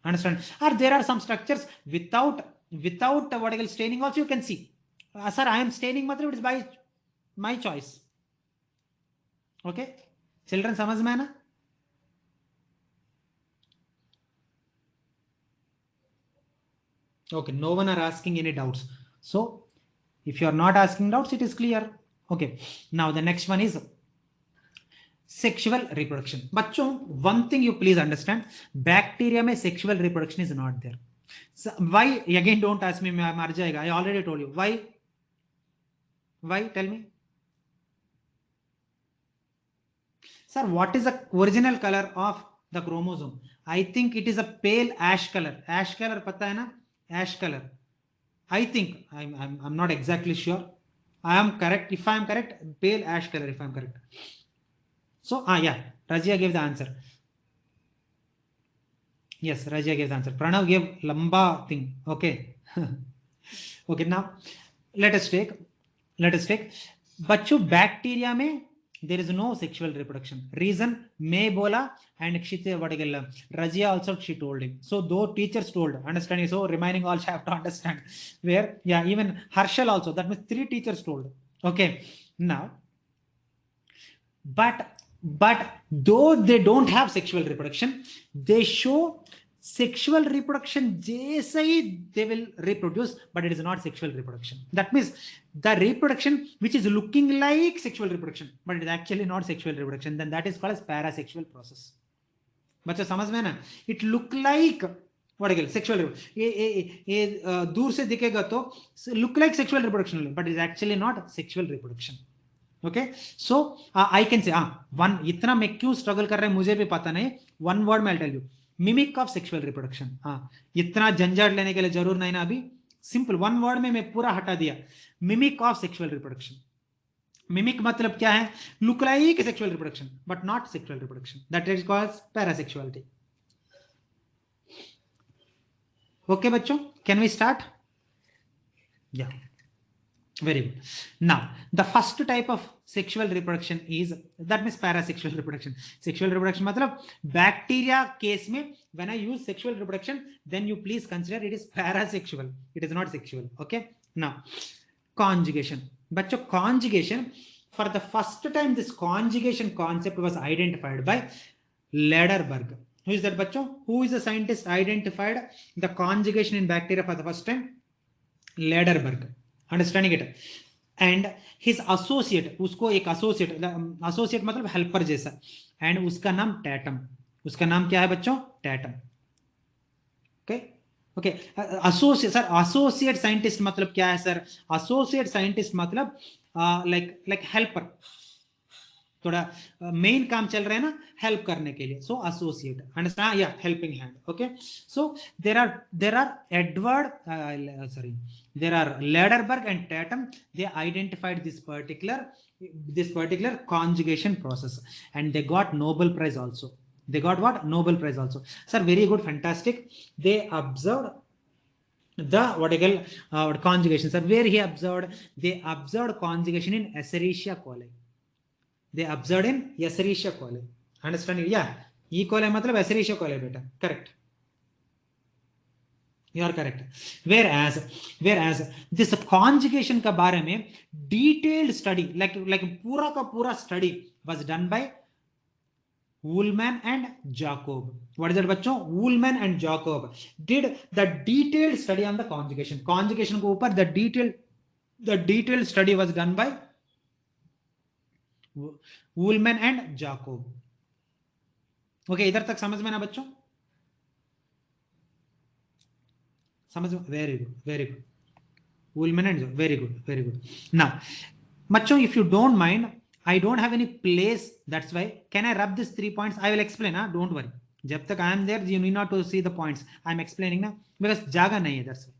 understand or there are some structures without vertical staining also you can see sir I am staining matlab it is by my choice okay children समझ में है ना okay no one are asking any doubts so if you are not asking doubts it is clear okay now the next one is sexual reproduction bachcho one thing you please understand bacteria mein sexual reproduction is not there so why again don't ask me mar jayega I already told you why tell me sir what is the original color of the chromosome I think it is a pale ash color pata hai na ash color I think I'm not exactly sure I am correct if I am correct pale ash color if I am correct so yeah Rajia gave the answer yes Rajia gave the answer Pranav gave lamba thing okay okay now let us take बच्चों bacteria में there is no sexual reproduction reason मैं बोला and Kshitya Vadagal Rajia also she told him so though teachers told understanding so remaining all have to understand where yeah even Harshal also that means 3 teachers told okay now but though they don't have sexual reproduction they show sexual reproduction जैसे ही they will reproduce, but it is not sexual reproduction. That means the reproduction which is looking like sexual reproduction, but it is actually not sexual reproduction, then that is called as parasexual process. बच्चा समझ में ना, it look like sexual ये दूर से दिखेगा तो look like sexual reproduction, but is actually not sexual reproduction. Okay, so I can say one, इतना मैं क्यों स्ट्रगल कर रहा है मुझे भी पता नहीं. वन वर्ड में I tell you, mimic of sexual reproduction. इतना झंझट लेने के लिए जरूर नहीं ना, अभी सिंपल वन वर्ड में मैं पूरा हटा दिया. Mimic of sexual reproduction. Mimic मतलब क्या है? Look like sexual reproduction but not sexual reproduction. That is called parasexuality. Okay, bachcho, can we start? Yeah, very good. Now, the first type of sexual reproduction is, that means parasexual reproduction. Sexual reproduction matlab bacteria case mein, when I use sexual reproduction, then you please consider it is parasexual. It is not sexual. Okay. Now, conjugation. Bachcho, conjugation, for the first time this conjugation concept was identified by Lederberg. Who is that, bachcho? Who is the scientist identified the conjugation in bacteria for the first time? Lederberg. Understanding it? And his associate, उसको एक associate मतलब helper जैसा, and उसका नाम Tatum. उसका नाम क्या है बच्चों? Tatum. Okay. associate scientist मतलब क्या है सर? Associate scientist मतलब like helper. थोड़ा मेन काम चल रहा है ना, हेल्प करने के लिए. So associate, understand? या helping hand. Okay, so there are Lederberg and Tatum. They identified this particular conjugation process, and they got Nobel Prize also. They got what? Nobel Prize also. Sir, very good, fantastic. They observed the conjugation. Sir, where he observed? They observed conjugation in Escherichia coli. They observed in Escherichia coli. Understand? Yeah, E. coli मतलब Escherichia coli बेटा. Correct. You are correct. Whereas this conjugation का बारे में detailed study, like पूरा का पूरा study was done by Woolman and Jacob. What is that बच्चों? Woolman and Jacob did the detailed study on the conjugation. Conjugation के ऊपर the detailed study was done by Woolman and Jacob. Okay, इधर तक समझ में ना बच्चों? समझ में? Very good. Woolman and Jacob. Very good. Now, बच्चों, if you don't mind, I don't have any place. That's why. Can I rub these 3 points? I will explain. Don't worry. जब तक I am there, you need not to see the points. I am explaining ना, because जगह नहीं है. That's why.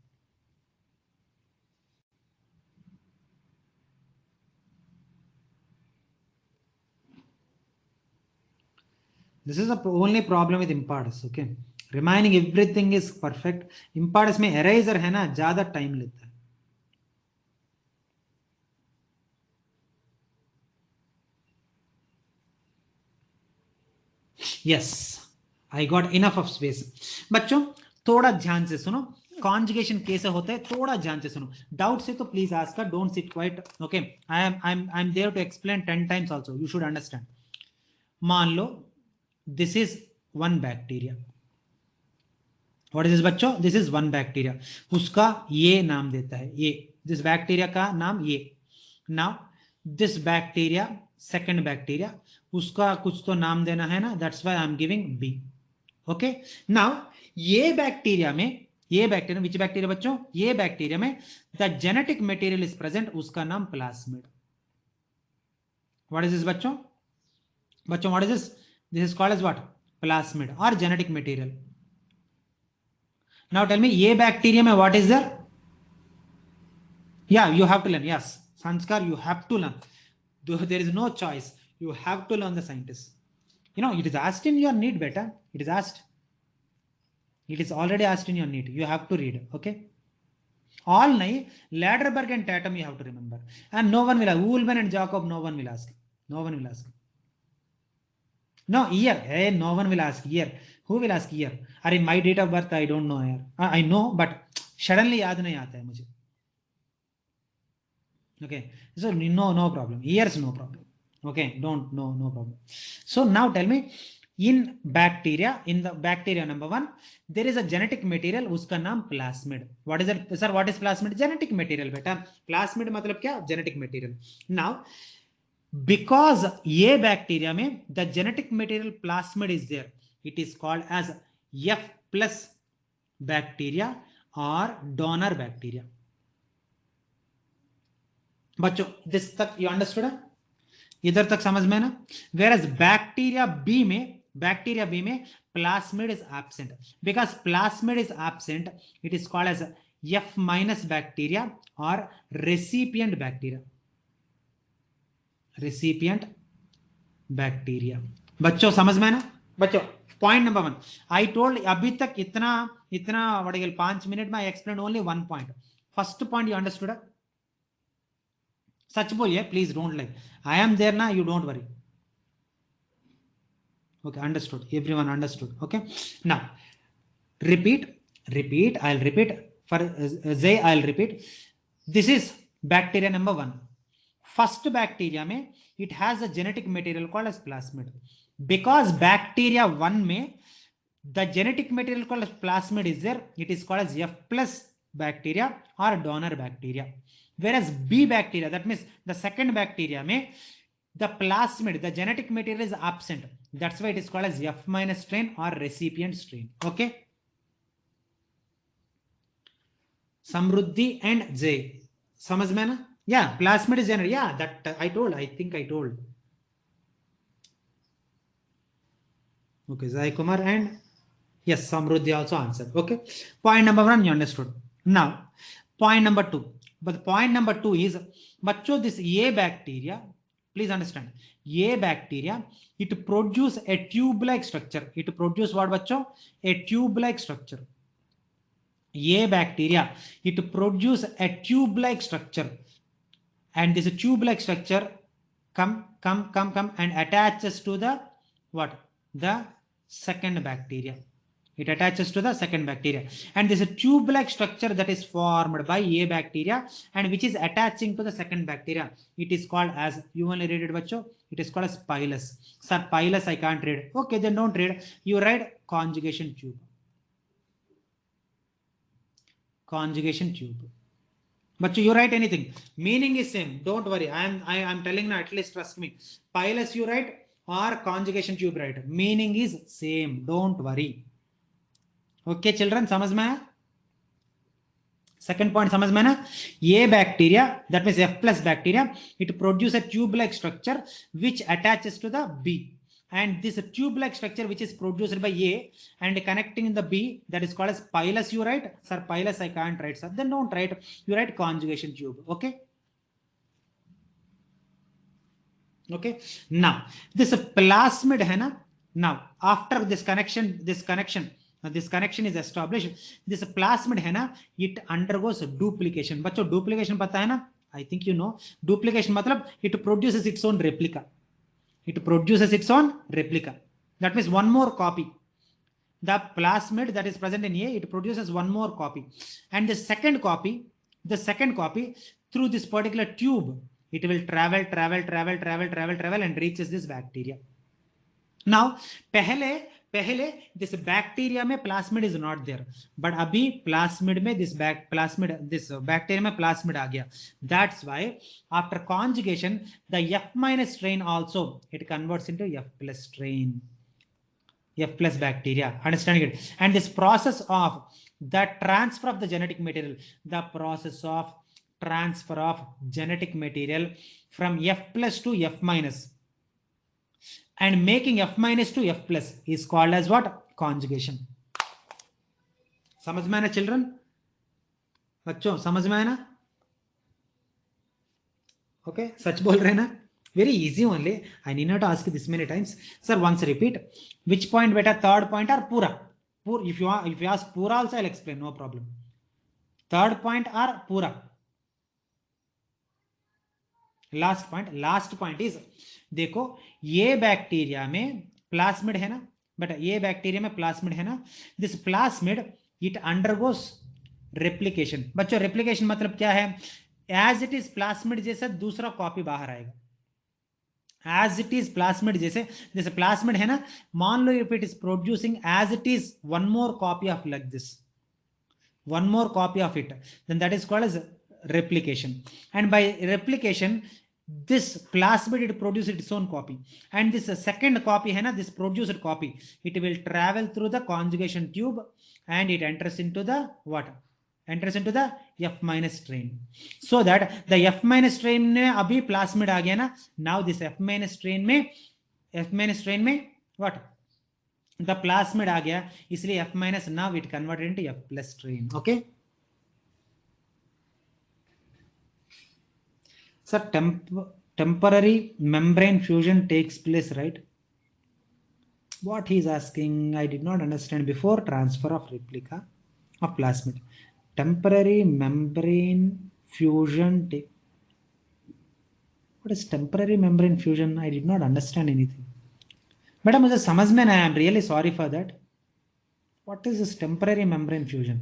This is the only problem with Impartus. Okay, remaining everything is perfect. Impartus में eraser है ना, ज़्यादा टाइम लेता है. Yes, I got enough of space. बच्चों, थोड़ा ध्यान से सुनो. Conjugation कैसे होता है, थोड़ा ध्यान से सुनो. Doubt से तो please ask. Don't sit quiet. Okay, I'm there to explain 10 times also. You should understand. मान लो this is one bacteria. What is this बच्चों? This is one bacteria. उसका ये नाम देता है, ये. This bacteria का नाम ये. Now this bacteria, second bacteria, उसका कुछ तो नाम देना है ना. That's why I'm giving B. Okay. Now ये बैक्टीरिया में, which bacteria बच्चों? ये बैक्टीरिया में the genetic material is present. उसका नाम plasmid. What is this बच्चों? What is this? This is called as what? Plasmid or genetic material. Now tell me, ये bacteria में what is there? Yeah, you have to learn. Yes, Sanskar, you have to learn. There is no choice. You have to learn the scientists. You know, it is asked in your need, beta. It is asked. It is already asked in your need. You have to read. Okay. All nahi, Lederberg and Tatum you have to remember. And no one will ask. Woolman and Jacob, no one will ask. No one will ask. No, year. Hey, no one will ask year. Who will ask year? Are my date of birth I don't know year. I know, but suddenly याद नहीं आता है मुझे. Okay, so no problem. Years no problem. Okay, no problem. So now tell me, in bacteria, in the bacteria number 1 there is a genetic material, उसका नाम plasmid. What is it sir? What is plasmid? Genetic material बेटा. Plasmid मतलब क्या? Genetic material. Now because ये bacteria में the genetic material plasmid is there, it is called as F plus bacteria और donor bacteria. बच्चों this तक you understood है? इधर तक समझ में ना? वेयर एज बैक्टीरिया बी में plasmid is absent. Because plasmid is absent, it is called as F minus bacteria और रेसिपिएंट बैक्टीरिया. Recipient bacteria. बच्चों समझ में ना? बच्चों पॉइंट नंबर 1 आई टोल्ड, अभी तक इतना इतना 5 मिनट में I explain only 1 point. First point you understood? सच बोलिए please, don't like. I am there ना, you don't worry. Okay, understood. Everyone understood. Okay. Now, repeat. I'll repeat. For Zay, I'll repeat. This is bacteria number 1. First bacteria में it has a genetic material called as plasmid. Because bacteria 1 में the genetic material called as plasmid is there, it is called as F plus bacteria or donor bacteria. Whereas B bacteria, that means the second bacteria में the plasmid, the genetic material is absent. That's why it is called as F minus strain or recipient strain. Okay. Samruddhi and J. समझ में ना? Yeah, plasmid is genetic. Yeah, that I told. I think I told. Okay, Zai Kumar and yes, Samruddhi also answered. Okay. Point number 1 you understood. Now, point number 2. But point number 2 is, बच्चों this A bacteria, please understand, ये bacteria it produce a tube like structure. It produce what बच्चों? A tube like structure. ये bacteria it produce a tube like structure, and this tube like structure come and attaches to the what? The second bacteria. It attaches to the second bacteria, and this is a tube like structure that is formed by A bacteria and which is attaching to the second bacteria. It is called as, you only read it bacho, it is called as pilus. Sir, pilus I can't read. Okay, then don't read. You write conjugation tube. Conjugation tube. But you write anything, meaning is same, don't worry. I am telling now, at least trust me. Pilus you write or conjugation tube write, meaning is same, don't worry. Okay children, समझ में आया? Second point समझ में ना? ये bacteria, that means F plus bacteria, it produce a tube like structure which attaches to the B, and this tube like structure which is produced by A and connecting in the B, that is called as pilus. You write, sir, pilus I can't write, sir. Then don't write, you write conjugation tube. Okay. Okay. Now this plasmid है ना? Now after this connection is established, this plasmid है ना, it undergoes duplication. बच्चों duplication पता है ना? I think you know. Duplication मतलब it produces its own replica. It produces its own replica. That means one more copy. The plasmid that is present in A, it produces one more copy, and the second copy through this particular tube, it will travel and reaches this bacteria. Now पहले this bacteria में plasmid is not there, but अभी plasmid में this bacteria में plasmid आ गया. That's why after conjugation the F minus strain also it converts into F plus strain, F plus bacteria. Understanding it? And this process of the transfer of the genetic material, the process of transfer of genetic material from F plus to F minus and making F minus to F plus is called as what? Conjugation. समझ में आया ना children? बच्चों समझ में आया ना? Okay, सच बोल रहे हैं ना? Very easy only. I need not ask you this many times. Sir, once repeat. Which point beta? Third point or pura? If you ask pura also I'll explain, no problem. Third point or pura? Last point is, देखो ये bacteria में plasmid है ना बेटा, ये bacteria में plasmid है ना, this plasmid it undergoes replication. बच्चों रेप्लिकेशन मतलब क्या है? एज इट इज प्लास्मिड जैसा दूसरा कॉपी बाहर आएगा. एज इट इज प्लास्मिड, जैसे जैसे प्लास्मिड है ना, मान लो if it is producing as it is one more copy of like this, one more copy of it, then that is called as replication. And by replication, this plasmid it produces its own copy, and this second copy hai na, this produced copy, it will travel through the conjugation tube and it enters into the what, enters into the F minus strain, so that the F minus strain में अभी plasmid आ गया ना, now this F minus strain में what, the plasmid आ गया, इसलिए F minus now it converted into F plus strain. Okay sir, temporary membrane fusion takes place, right? What he is asking, I did not understand. Before transfer of replica of plasmid, temporary membrane fusion what is temporary membrane fusion? I did not understand anything. Madam मुझे समझ में नहीं, I am really sorry for that. What is this temporary membrane fusion?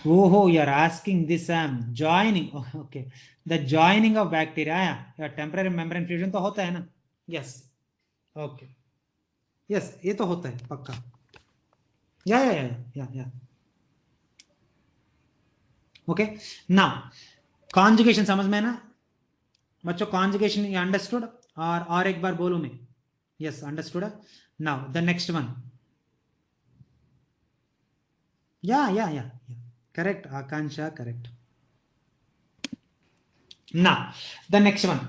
Oh, you are asking this joining. Oh, okay, the joining of bacteria. या temporary membrane fusion तो होता है ना? Yes, okay, yes, ये तो होता है पक्का. या ओके. नाउ कॉन्जुगेशन समझ में है ना बच्चों? कॉन्जुगेशन ये अंडरस्टूड? और एक बार बोलूं मैं? Yes, understood. Now the next one. या correct, Akansha, correct. Now the next one,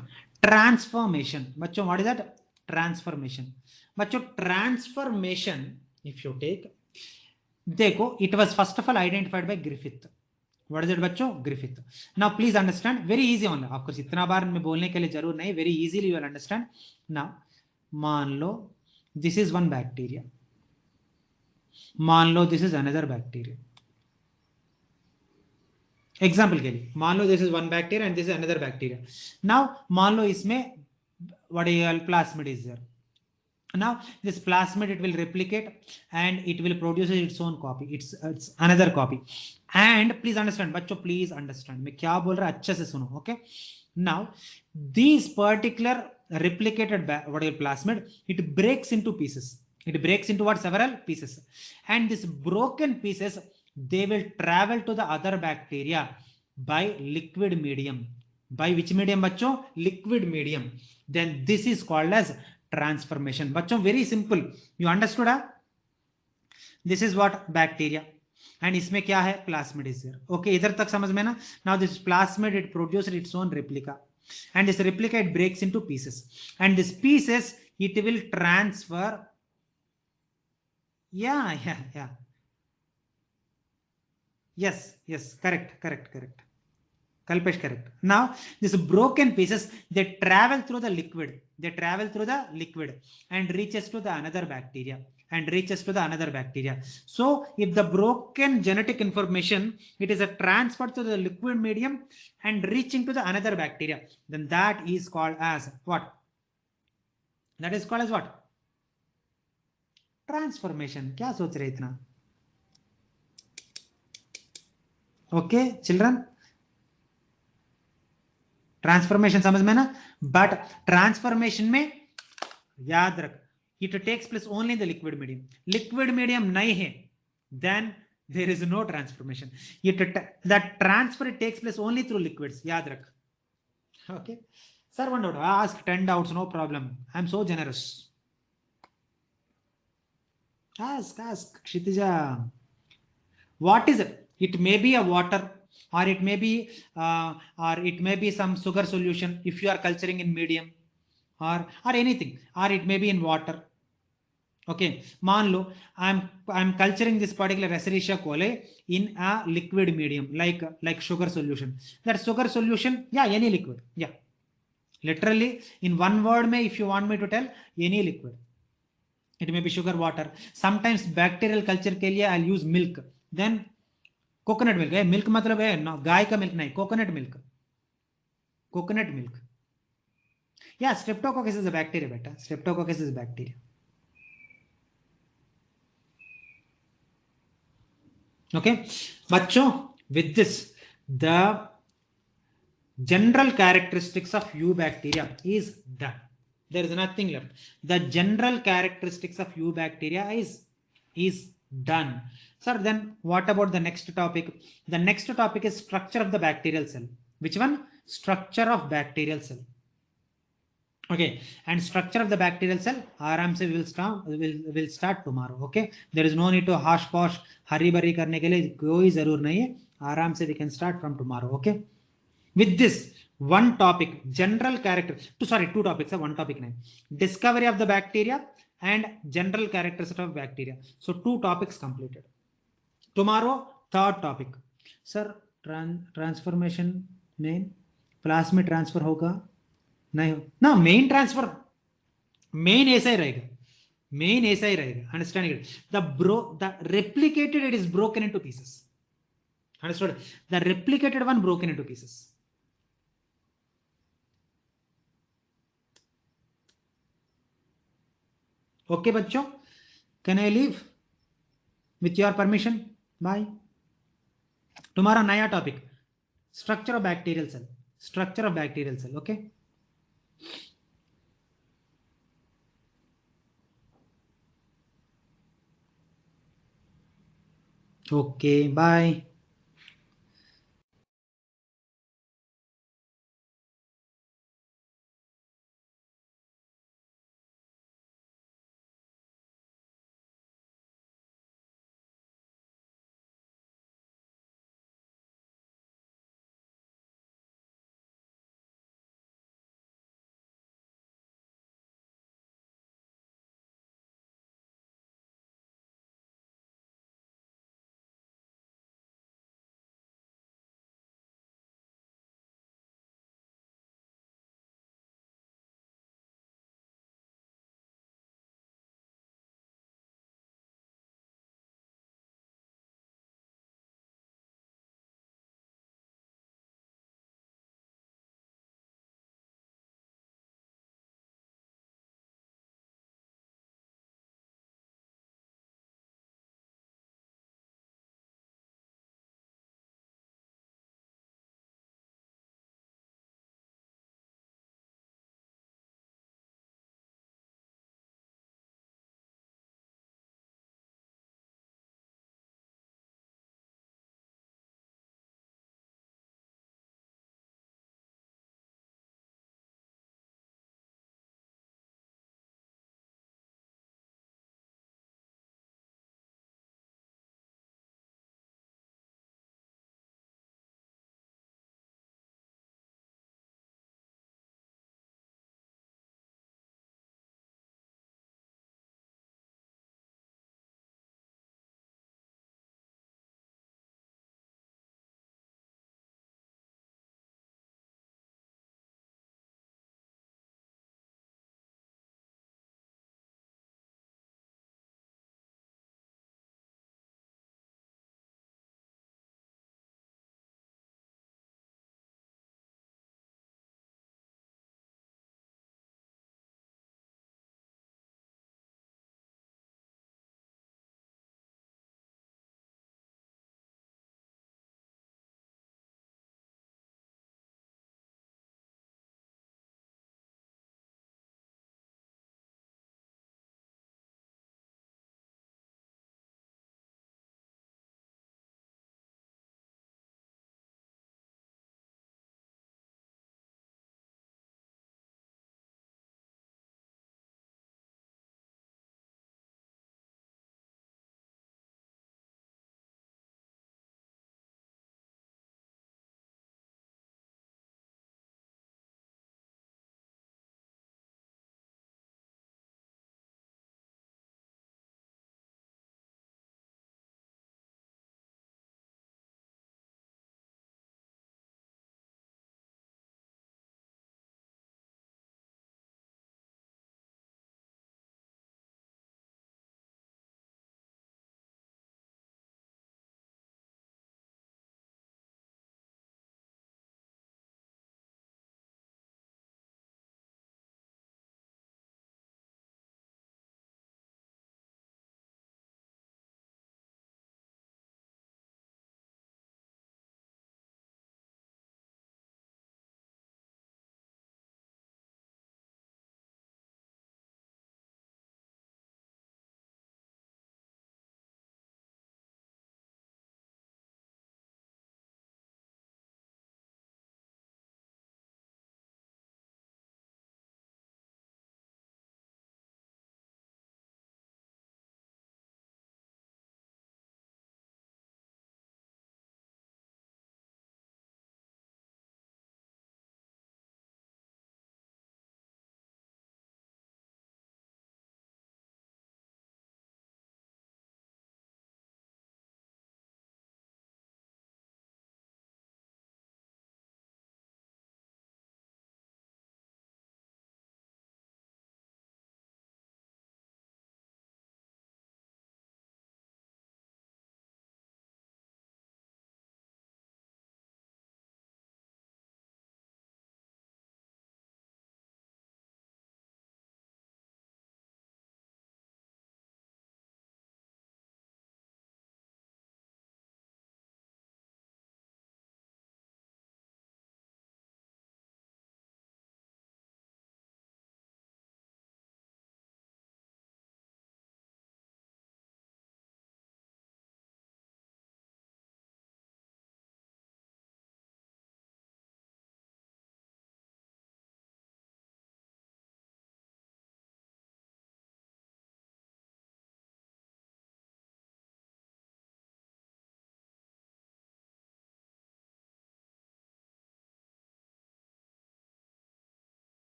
transformation. बच्चों what is that? Transformation. बच्चों transformation, if you take, देखो, it was first of all identified by Griffith. What is it बच्चों? Griffith. Now please understand, very easy only. आपको इतना बार में बोलने के लिए जरूर नहीं, very easily you will understand. Now मान लो this is one bacteria, मान लो this is another bacteria. Example के लिए मान लो this is one bacteria and this is another bacteria. Now मान लो इसमें what plasmid is there. now this plasmid it will replicate and it will produce its own copy, it's another copy. And please understand बच्चों, please understand मैं क्या बोल रहा, अच्छे से सुनो. okay, now these particular replicated plasmid, it breaks into pieces, it breaks into what, several pieces, and this broken pieces they will travel to the other bacteria by liquid medium. By which medium बच्चों? Liquid medium. Then this is called as transformation. बच्चों very simple, you understood? this is what bacteria and इसमें क्या है, plasmid is there. okay, इधर तक समझ में ना? now this plasmid it produces its own replica and this replica it breaks into pieces and these pieces it will transfer. yeah yes, correct. Kalpesh, correct. Now these broken pieces they travel through the liquid, and reaches to the another bacteria, so if the broken genetic information it is a transfer to the liquid medium and reaching to the another bacteria, then that is called as what? That is called as what? Transformation. क्या सोच रहे इतना? Okay children, transformation समझ में ना? But transformation में याद रख, it takes place only in the liquid medium. Liquid medium नहीं है then there is no transformation. It that transfer takes place only through liquids, याद रख. Okay sir, one doubt, ask 10 doubts, no problem, I am so generous. Ask Kshitija. what is it? It may be a water, or it may be some sugar solution if you are culturing in medium, or anything, or it may be in water. okay, मान लो I'm culturing this particular Escherichia coli in a liquid medium like sugar solution. That sugar solution, any liquid, literally in one word में if you want me to tell, any liquid. it may be sugar, water. sometimes bacterial culture के लिए I'll use milk, then coconut milk है. Milk मतलब है ना गाय का milk नहीं, coconut milk. या स्ट्रेप्टोकोकस इज अ बैक्टीरिया बेटा, Streptococcus is a bacteria. Okay, बच्चों, with this the general characteristics of eubacteria is done. There is nothing left. The general characteristics of eubacteria is done. Sir, then what about the next topic? The next topic is structure of the bacterial cell. Which one? Structure of bacterial cell. Okay, and structure of the bacterial cell आराम से will start tomorrow. Okay, there is no need to hash posh हरी बरी करने के लिए कोई जरूर नहीं है. आराम से we can start from tomorrow. Okay, with this one topic, general character, two topics, one topic name, discovery of the bacteria and general characteristics of bacteria. So two topics completed. Tomorrow third topic. Sir, transformation में plasmid transfer होगा नहीं ना? Main ऐसा ही रहेगा, main ऐसा ही रहेगा. Understand? The replicated it is broken into pieces. Understood? The replicated one broken into pieces. Okay बच्चों, can I leave with your permission? Bye. तुम्हारा नया topic, structure of bacterial cell. Structure of bacterial cell. Okay, okay, bye.